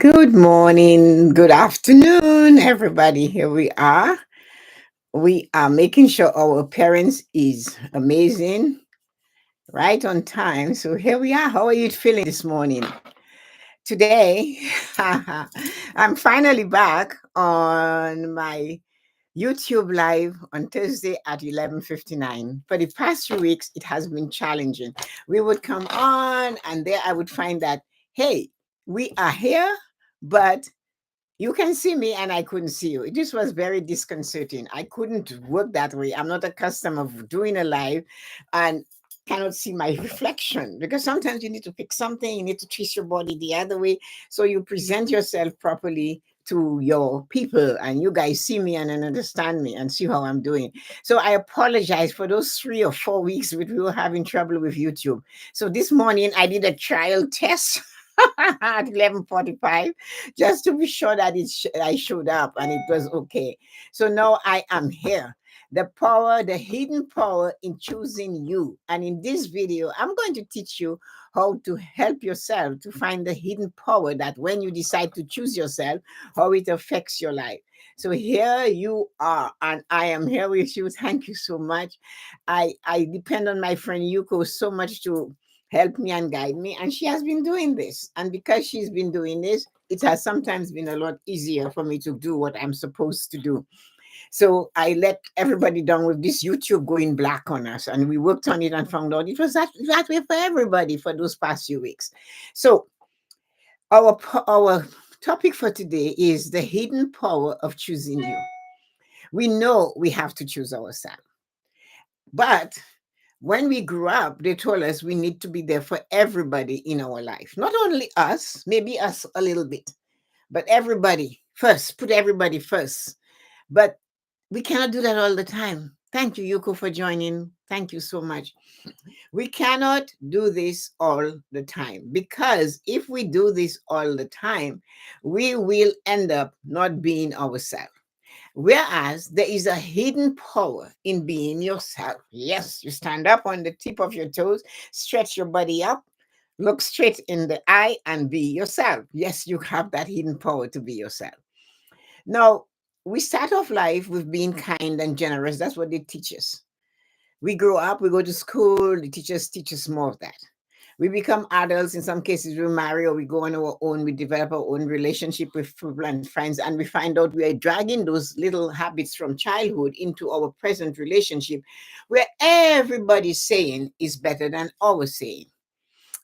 Good morning, good afternoon, everybody. Here we are. We are making sure our appearance is amazing, right on time. So here we are. How are you feeling this morning? Today, I'm finally back on my YouTube live on Thursday at 11:59. For the past 2 weeks, it has been challenging. We would come on, and there I would find that, hey, we are here, but you can see me and I couldn't see you. This was very disconcerting. I couldn't work that way. I'm not accustomed of doing a live and cannot see my reflection, because sometimes you need to pick something, you need to twist your body the other way so you present yourself properly to your people and you guys see me and then understand me and see how I'm doing. So I apologize for those 3 or 4 weeks which we were having trouble with YouTube. So this morning I did a trial test at 11:45 just to be sure that I showed up and it was okay. So now I am here. The power, the hidden power in choosing you. And in this video, I'm going to teach you how to help yourself to find the hidden power that when you decide to choose yourself, how it affects your life. So here you are, and I am here with you. Thank you so much. I depend on my friend Yuko so much to help me and guide me. And she has been doing this. And because she's been doing this, it has sometimes been a lot easier for me to do what I'm supposed to do. So I let everybody down with this YouTube going black on us. And we worked on it and found out it was that way for everybody for those past few weeks. So our topic for today is the hidden power of choosing you. We know we have to choose ourselves. But when we grew up, they told us we need to be there for everybody in our life. Not only us, maybe us a little bit, but everybody first. Put everybody first. But we cannot do that all the time. Thank you, Yuko, for joining. Thank you so much. We cannot do this all the time, because if we do this all the time, we will end up not being ourselves. Whereas there is a hidden power in being yourself. Yes, you stand up on the tip of your toes, stretch your body up, look straight in the eye, and be yourself. Yes, you have that hidden power to be yourself. Now, we start off life with being kind and generous. That's what they teach us. We grow up, we go to school, the teachers teach us more of that. We become adults. In some cases, we marry or we go on our own. We develop our own relationship with people and friends, and we find out we are dragging those little habits from childhood into our present relationship, where everybody's saying is better than our saying.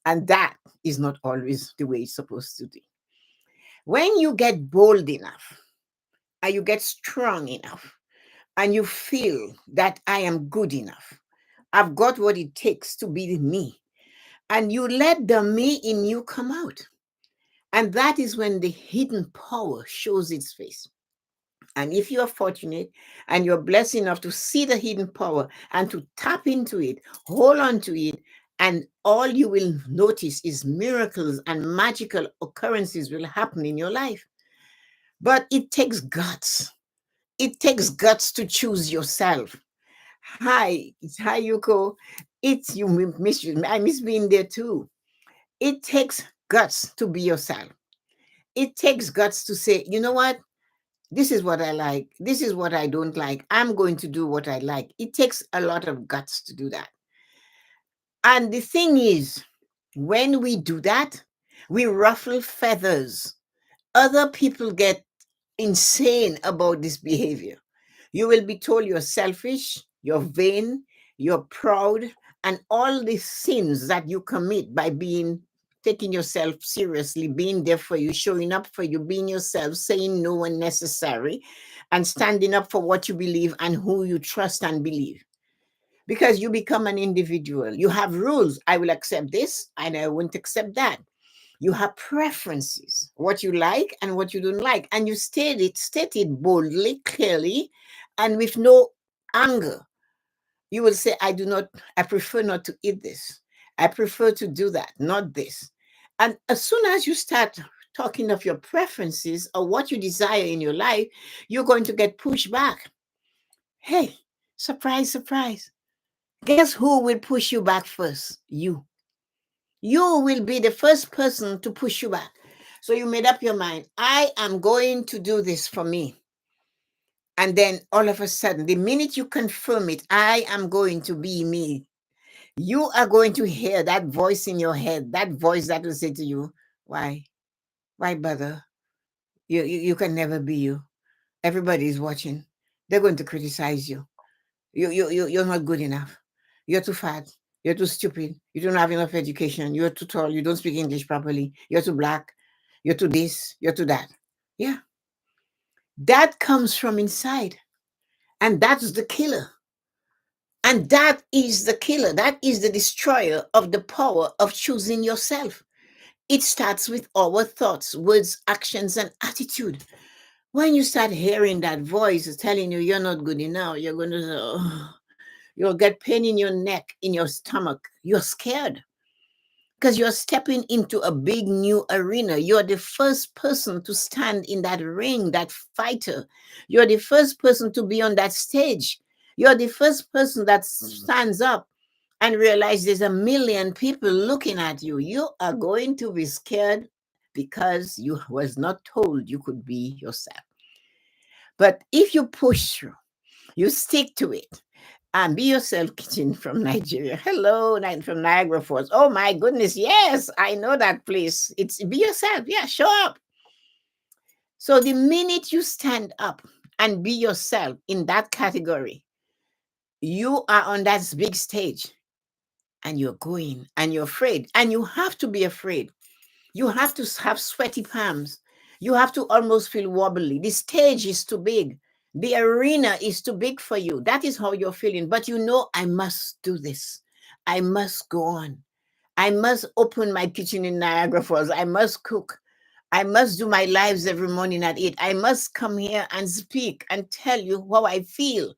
And that is not always the way it's supposed to be. When you get bold enough and you get strong enough and you feel that I am good enough, I've got what it takes to be me, and you let the me in you come out. And that is when the hidden power shows its face. And if you are fortunate and you're blessed enough to see the hidden power and to tap into it, hold on to it, and all you will notice is miracles and magical occurrences will happen in your life. But it takes guts. It takes guts to choose yourself. Hi, it's hi Yuko. It's you miss you. I miss being there too. It takes guts to be yourself. It takes guts to say, you know what? This is what I like. This is what I don't like. I'm going to do what I like. It takes a lot of guts to do that. And the thing is, when we do that, we ruffle feathers. Other people get insane about this behavior. You will be told you're selfish, you're vain, you're proud, and all the sins that you commit by being taking yourself seriously, being there for you, showing up for you, being yourself, saying no when necessary, and standing up for what you believe and who you trust and believe. Because you become an individual. You have rules. I will accept this and I won't accept that. You have preferences, what you like and what you don't like. And you state it boldly, clearly, and with no anger. You will say, I prefer not to eat this. I prefer to do that, not this. And as soon as you start talking of your preferences or what you desire in your life, you're going to get pushed back. Hey, surprise, surprise. Guess who will push you back first? You. You will be the first person to push you back. So you made up your mind, I am going to do this for me. And then all of a sudden, the minute you confirm it, I am going to be me, you are going to hear that voice in your head, that voice that will say to you, why? Why bother? You can never be you. Everybody is watching. They're going to criticize you. You're not good enough. You're too fat. You're too stupid. You don't have enough education. You're too tall. You don't speak English properly. You're too black. You're too this. You're too that. Yeah. That comes from inside. And that's the killer. And that is the killer. That is the destroyer of the power of choosing yourself. It starts with our thoughts, words, actions, and attitude. When you start hearing that voice telling you you're not good enough, you're going to say, oh, you'll get pain in your neck, in your stomach. You're scared because you're stepping into a big new arena. You're the first person to stand in that ring, that fighter. You're the first person to be on that stage. You're the first person that stands up and realize there's a million people looking at you. You are going to be scared because you was not told you could be yourself. But if you push through, you stick to it, and be yourself. Kitchen from Nigeria. Hello, from Niagara Falls. Oh my goodness, yes, I know that place. It's be yourself. Yeah, show up. So the minute you stand up and be yourself in that category, you are on that big stage and you're going and you're afraid. And you have to be afraid. You have to have sweaty palms. You have to almost feel wobbly. The stage is too big. The arena is too big for you. That is how you're feeling. But you know, I must do this. I must go on. I must open my kitchen in Niagara Falls. I must cook. I must do my lives every morning at 8. I must come here and speak and tell you how I feel.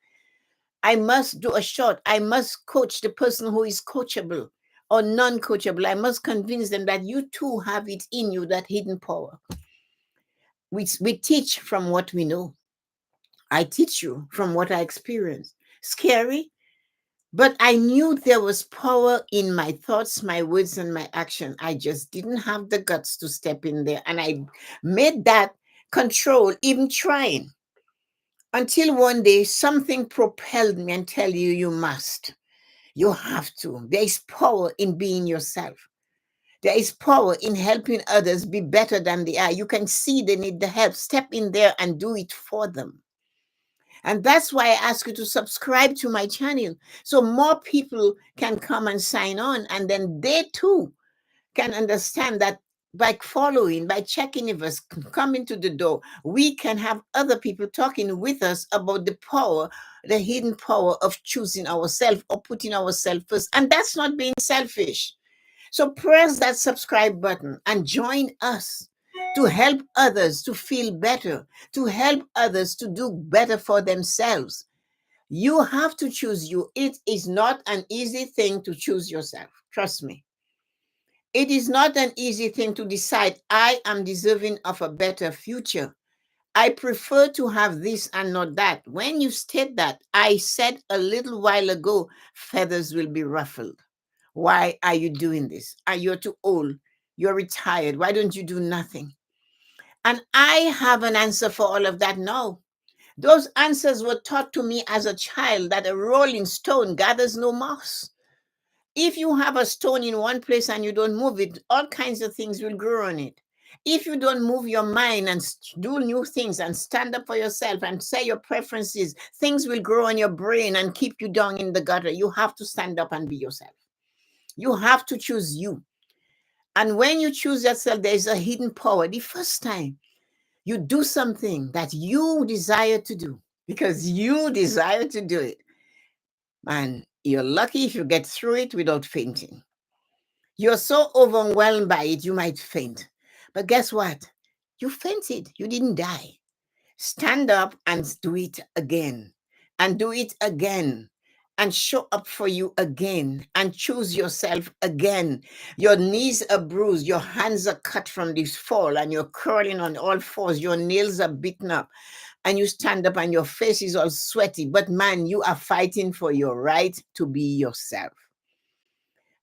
I must do a short. I must coach the person who is coachable or non coachable. I must convince them that you too have it in you, that hidden power. We teach from what we know. I teach you from what I experienced. Scary, but I knew there was power in my thoughts, my words, and my action. I just didn't have the guts to step in there. And I made that control, even trying, until one day something propelled me and tell you, you must. You have to. There is power in being yourself. There is power in helping others be better than they are. You can see they need the help. Step in there and do it for them. And that's why I ask you to subscribe to my channel so more people can come and sign on. And then they too can understand that by following, by checking if us coming to the door, we can have other people talking with us about the power, the hidden power of choosing ourselves or putting ourselves first. And that's not being selfish. So press that subscribe button and join us to help others to feel better, to help others to do better for themselves. You have to choose you. It is not an easy thing to choose yourself. Trust me. It is not an easy thing to decide, I am deserving of a better future. I prefer to have this and not that. When you state that, I said a little while ago, feathers will be ruffled. Why are you doing this? Are you too old? You're retired. Why don't you do nothing? And I have an answer for all of that. No. Those answers were taught to me as a child that a rolling stone gathers no moss. If you have a stone in one place and you don't move it, all kinds of things will grow on it. If you don't move your mind and do new things and stand up for yourself and say your preferences, things will grow on your brain and keep you down in the gutter. You have to stand up and be yourself. You have to choose you. And when you choose yourself, there is a hidden power. The first time you do something that you desire to do, because you desire to do it, man, you're lucky if you get through it without fainting. You're so overwhelmed by it, you might faint. But guess what? You fainted. You didn't die. Stand up and do it again. And do it again. And show up for you again. And choose yourself again. Your knees are bruised. Your hands are cut from this fall. And you're crawling on all fours. Your nails are beaten up. And you stand up and your face is all sweaty. But man, you are fighting for your right to be yourself.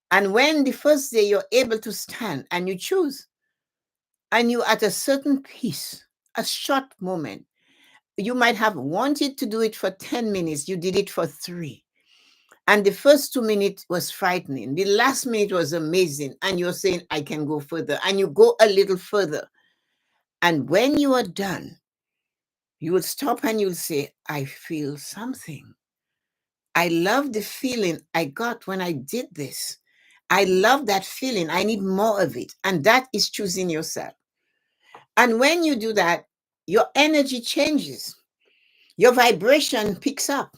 And when the first day you're able to stand and you choose, and you at a certain piece, a short moment. You might have wanted to do it for 10 minutes, you did it for 3. And the first 2 minutes was frightening. The last minute was amazing. And you're saying, I can go further. And you go a little further. And when you are done, you will stop and you'll say, I feel something. I love the feeling I got when I did this. I love that feeling. I need more of it. And that is choosing yourself. And when you do that, your energy changes. Your vibration picks up.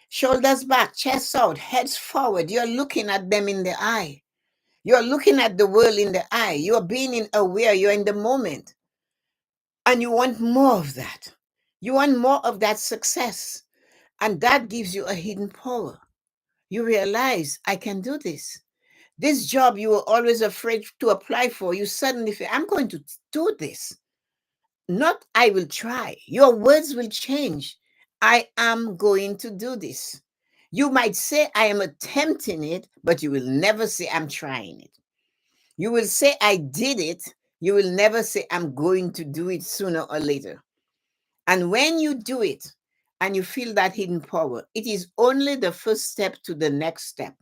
Shoulders back, chest out, heads forward. You're looking at them in the eye. You're looking at the world in the eye. You're being aware. You're in the moment. And you want more of that. You want more of that success. And that gives you a hidden power. You realize, I can do this. This job you were always afraid to apply for, you suddenly feel, I'm going to do this. Not I will try. Your words will change. I am going to do this. You might say, I am attempting it, but you will never say, I'm trying it. You will say, I did it. You will never say, I'm going to do it sooner or later. And when you do it and you feel that hidden power, it is only the first step to the next step.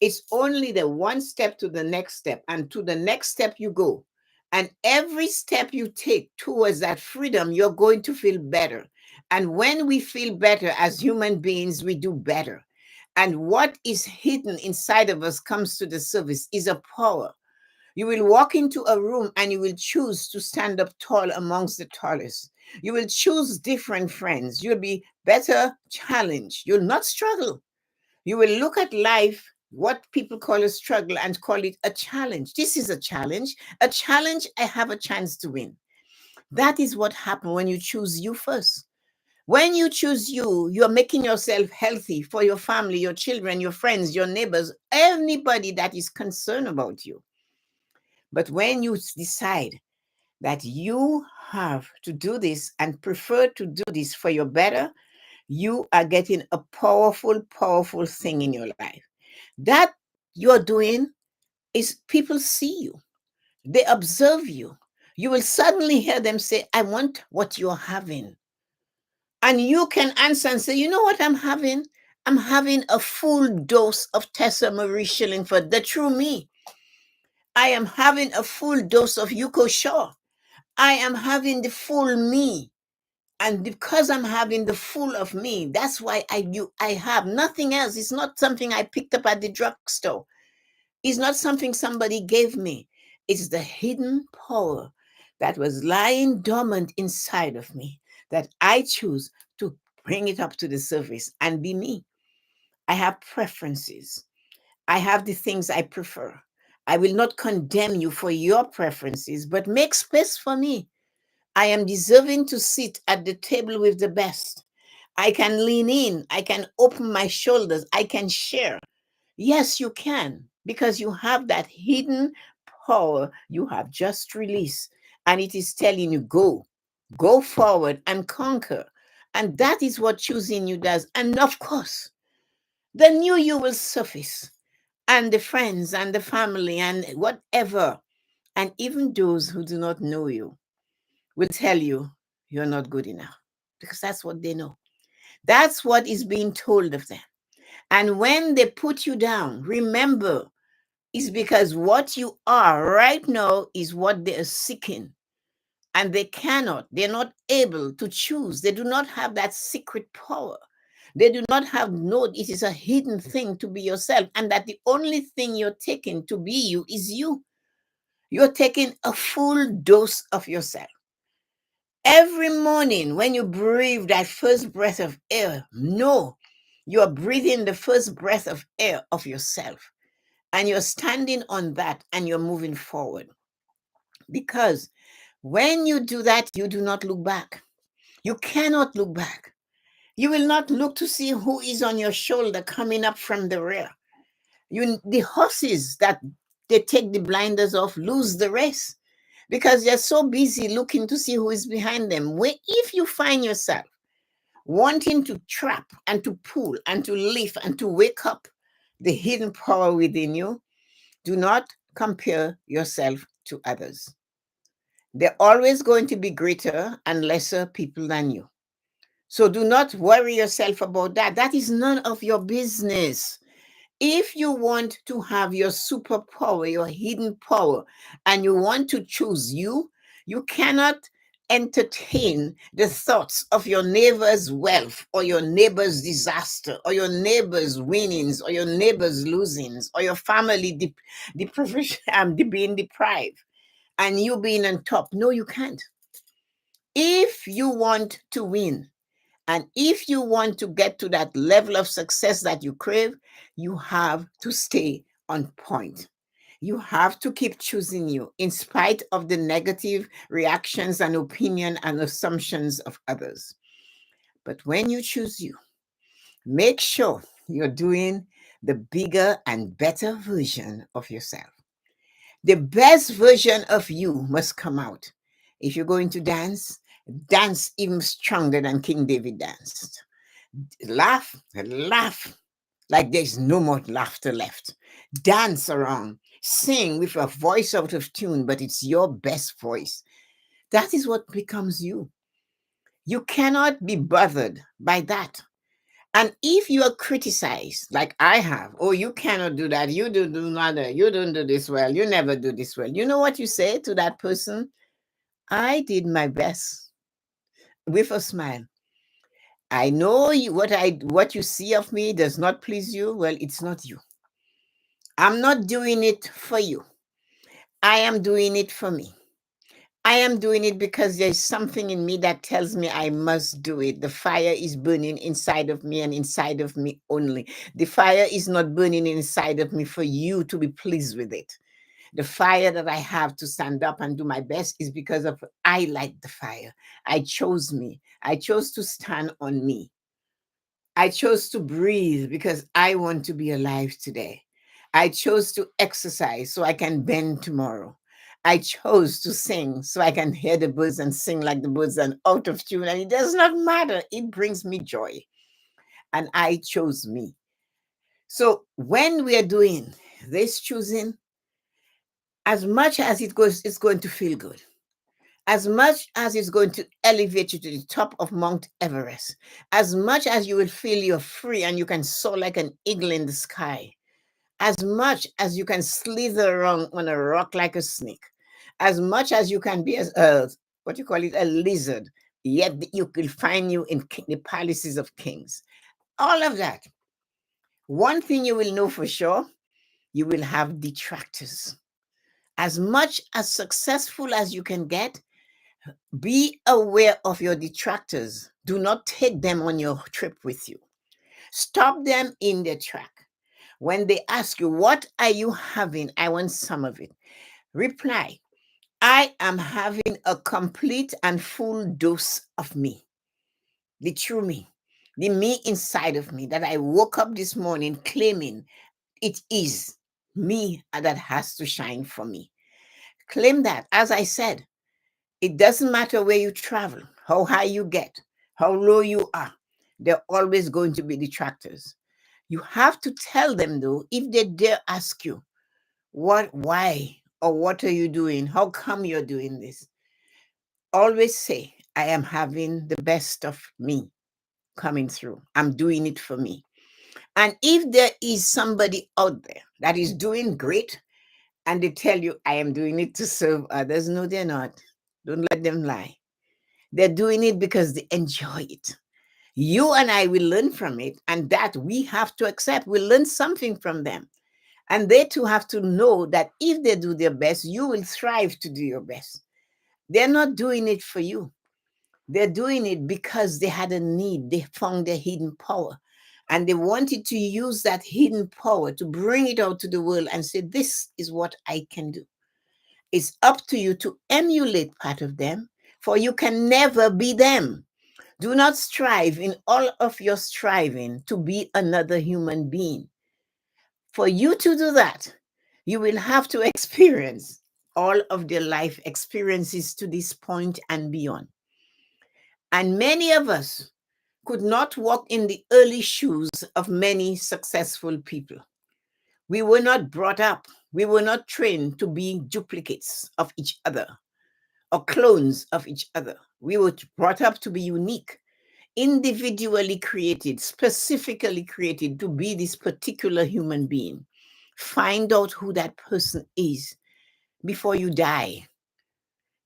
It's only the one step to the next step, and to the next step you go. And every step you take towards that freedom, you're going to feel better. And when we feel better as human beings, we do better. And what is hidden inside of us comes to the surface is a power. You will walk into a room and you will choose to stand up tall amongst the tallest. You will choose different friends. You'll be better challenged. You'll not struggle. You will look at life, what people call a struggle, and call it a challenge. This is a challenge. A challenge, I have a chance to win. That is what happens when you choose you first. When you choose you, you're making yourself healthy for your family, your children, your friends, your neighbors, anybody that is concerned about you. But when you decide that you have to do this and prefer to do this for your better, you are getting a powerful, powerful thing in your life. That you're doing is people see you, they observe you. You will suddenly hear them say, I want what you're having. And you can answer and say, you know what I'm having? I'm having a full dose of Tessa-Marie Shillingford, the true me. I am having a full dose of Yuko Shaw. I am having the full me. And because I'm having the full of me, that's why I have nothing else. It's not something I picked up at the drugstore. It's not something somebody gave me. It's the hidden power that was lying dormant inside of me that I choose to bring it up to the surface and be me. I have preferences. I have the things I prefer. I will not condemn you for your preferences, but make space for me. I am deserving to sit at the table with the best. I can lean in. I can open my shoulders. I can share. Yes, you can, because you have that hidden power you have just released. And it is telling you, go forward and conquer. And that is what choosing you does. And of course, the new you will surface, and the friends and the family and whatever. And even those who do not know you will tell you you're not good enough, because that's what they know. That's what is being told of them. And when they put you down, remember, it's because what you are right now is what they are seeking. And they're not able to choose. They do not have that secret power. They do not have know it is a hidden thing to be yourself, and that the only thing you're taking to be you is you. You're taking a full dose of yourself. Every morning when you breathe that first breath of air, no, you're breathing the first breath of air of yourself. And you're standing on that and you're moving forward. Because when you do that, you do not look back. You cannot look back. You will not look to see who is on your shoulder coming up from the rear. The horses that they take the blinders off lose the race because they're so busy looking to see who is behind them. If you find yourself wanting to trap and to pull and to lift and to wake up the hidden power within you, do not compare yourself to others. They're always going to be greater and lesser people than you. So do not worry yourself about that. That is none of your business. If you want to have your superpower, your hidden power, and you want to choose you, you cannot entertain the thoughts of your neighbor's wealth or your neighbor's disaster or your neighbor's winnings or your neighbor's losings or your family being deprived and you being on top. No, you can't. If you want to win, and if you want to get to that level of success that you crave, you have to stay on point. You have to keep choosing you in spite of the negative reactions and opinion and assumptions of others. But when you choose you, make sure you're doing the bigger and better version of yourself. The best version of you must come out. If you're going to dance, dance even stronger than King David danced. Laugh, laugh like there's no more laughter left. Dance around, sing with a voice out of tune, but it's your best voice. That is what becomes you. You cannot be bothered by that. And if you are criticized, like I have, oh, you cannot do that, you do nada, you don't do this well, you never do this well. You know what you say to that person? I did my best with a smile. I know what you see of me does not please you. Well, it's not you. I'm not doing it for you. I am doing it for me. I am doing it because there's something in me that tells me I must do it. The fire is burning inside of me and inside of me only. The fire is not burning inside of me for you to be pleased with it. The fire that I have to stand up and do my best is because of I like the fire. I chose me. I chose to stand on me. I chose to breathe because I want to be alive today. I chose to exercise so I can bend tomorrow. I chose to sing so I can hear the birds and sing like the birds and out of tune. And it does not matter. It brings me joy. And I chose me. So when we are doing this choosing, as much as it's going to feel good, as much as it's going to elevate you to the top of Mount Everest, as much as you will feel you're free and you can soar like an eagle in the sky, as much as you can slither around on a rock like a snake, as much as you can be what you call it, a lizard, yet you will find you in the palaces of kings. All of that. One thing you will know for sure, you will have detractors. As much as successful as you can get, be aware of your detractors. Do not take them on your trip with you. Stop them in their track. When they ask you, what are you having? I want some of it. Reply, I am having a complete and full dose of me, the true me, the me inside of me that I woke up this morning claiming it is me that has to shine for me. Claim that. As I said, it doesn't matter where you travel, how high you get, how low you are, they're always going to be detractors. You have to tell them, though, if they dare ask you, what, why, or what are you doing? How come you're doing this? Always say, I am having the best of me coming through. I'm doing it for me. And if there is somebody out there that is doing great and they tell you, I am doing it to serve others, no, they're not. Don't let them lie. They're doing it because they enjoy it. You and I will learn from it, and that we have to accept. We'll learn something from them. And they too have to know that if they do their best, you will strive to do your best. They're not doing it for you. They're doing it because they had a need. They found their hidden power. And they wanted to use that hidden power to bring it out to the world and say, this is what I can do. It's up to you to emulate part of them, for you can never be them. Do not strive in all of your striving to be another human being. For you to do that, you will have to experience all of their life experiences to this point and beyond. And many of us could not walk in the early shoes of many successful people. We were not brought up, we were not trained to be duplicates of each other. or clones of each other. We were brought up to be unique, individually created, specifically created to be this particular human being. Find out who that person is before you die.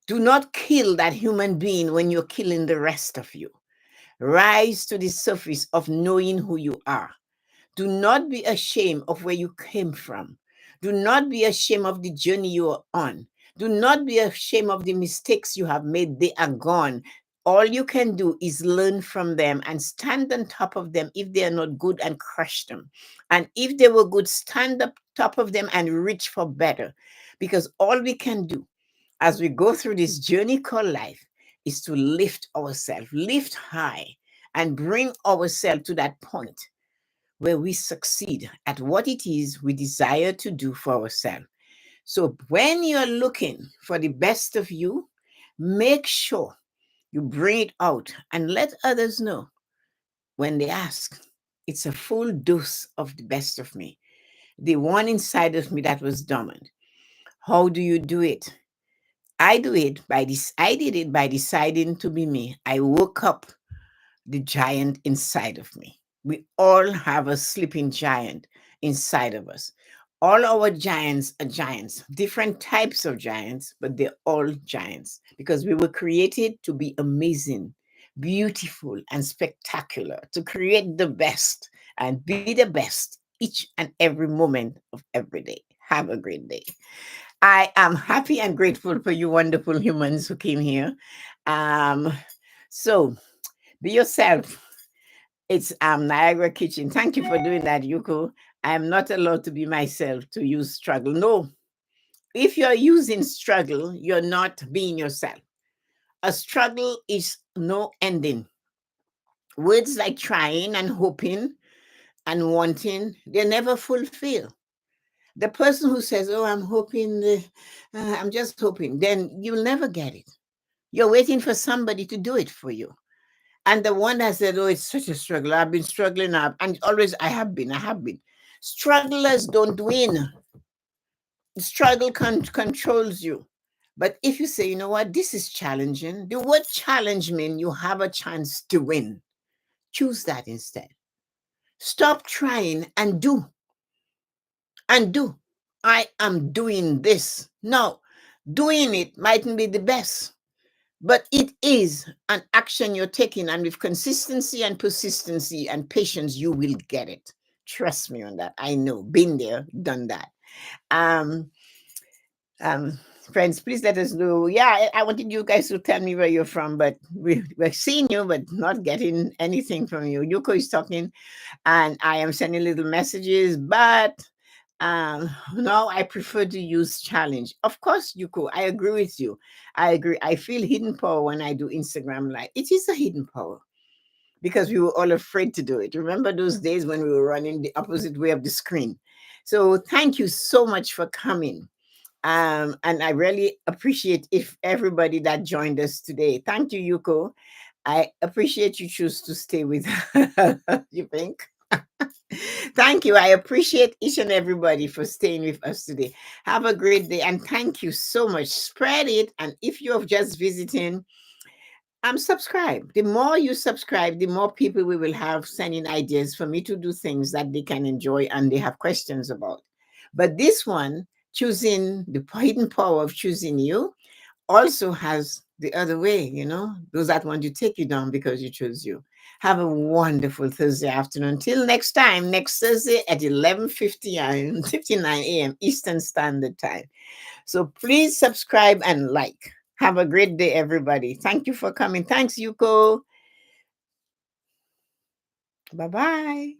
Do not kill that human being when you're killing the rest of you. Rise to the surface of knowing who you are. Do not be ashamed of where you came from. Do not be ashamed of the journey you are on. Do not be ashamed of the mistakes you have made. They are gone. All you can do is learn from them and stand on top of them if they are not good and crush them. And if they were good, stand up top of them and reach for better. Because all we can do as we go through this journey called life is to lift ourselves, lift high, and bring ourselves to that point where we succeed at what it is we desire to do for ourselves. So when you're looking for the best of you, make sure you bring it out and let others know when they ask. It's a full dose of the best of me, the one inside of me that was dormant. How do you do it? I do it by this. I did it by deciding to be me. I woke up the giant inside of me. We all have a sleeping giant inside of us. All our giants are giants, different types of giants, but they're all giants because we were created to be amazing, beautiful, and spectacular, to create the best and be the best each and every moment of every day. Have a great day. I am happy and grateful for you wonderful humans who came here. Um, so be yourself. It's Niagara Kitchen. Thank you for doing that, Yuko. I am not allowed to be myself to use struggle. No, if you're using struggle, you're not being yourself. A struggle is no ending. Words like trying and hoping and wanting, they never fulfill. The person who says, "Oh, I'm hoping, I'm just hoping," then you'll never get it. You're waiting for somebody to do it for you. And the one that said, "Oh, it's such a struggle. I've been struggling up." And always, I have been, I have been. Strugglers don't win. Struggle controls you. But if you say, "You know what, this is challenging," the word challenge means you have a chance to win. Choose that instead. Stop trying and do. And do. I am doing this. No, doing it mightn't be the best, but it is an action you're taking, and with consistency and persistency and patience, you will get it. Trust me on that. I know, been there, done that. Um, um, Friends, please let us know. Yeah, I wanted you guys to tell me where you're from, but we're seeing you, but not getting anything from you. Yuko is talking, and I am sending little messages, but no, I prefer to use challenge. Of course, Yuko, I agree with you. I agree. I feel hidden power when I do Instagram Live. It is a hidden power because we were all afraid to do it. Remember those days when we were running the opposite way of the screen? So thank you so much for coming. And I really appreciate if everybody that joined us today. Thank you, Yuko. I appreciate you choose to stay with you think. Thank you. I appreciate each and everybody for staying with us today. Have a great day and thank you so much. Spread it. And if you're just visiting, subscribe. The more you subscribe, the more people we will have sending ideas for me to do things that they can enjoy and they have questions about. But this one, choosing the hidden power of choosing you, also has the other way, those that want to take you down because you chose you. Have a wonderful Thursday afternoon. Till next time, next Thursday at 11:50 59 a.m. Eastern Standard Time. So please subscribe and like. Have a great day, everybody. Thank you for coming. Thanks, Yuko. Bye-bye.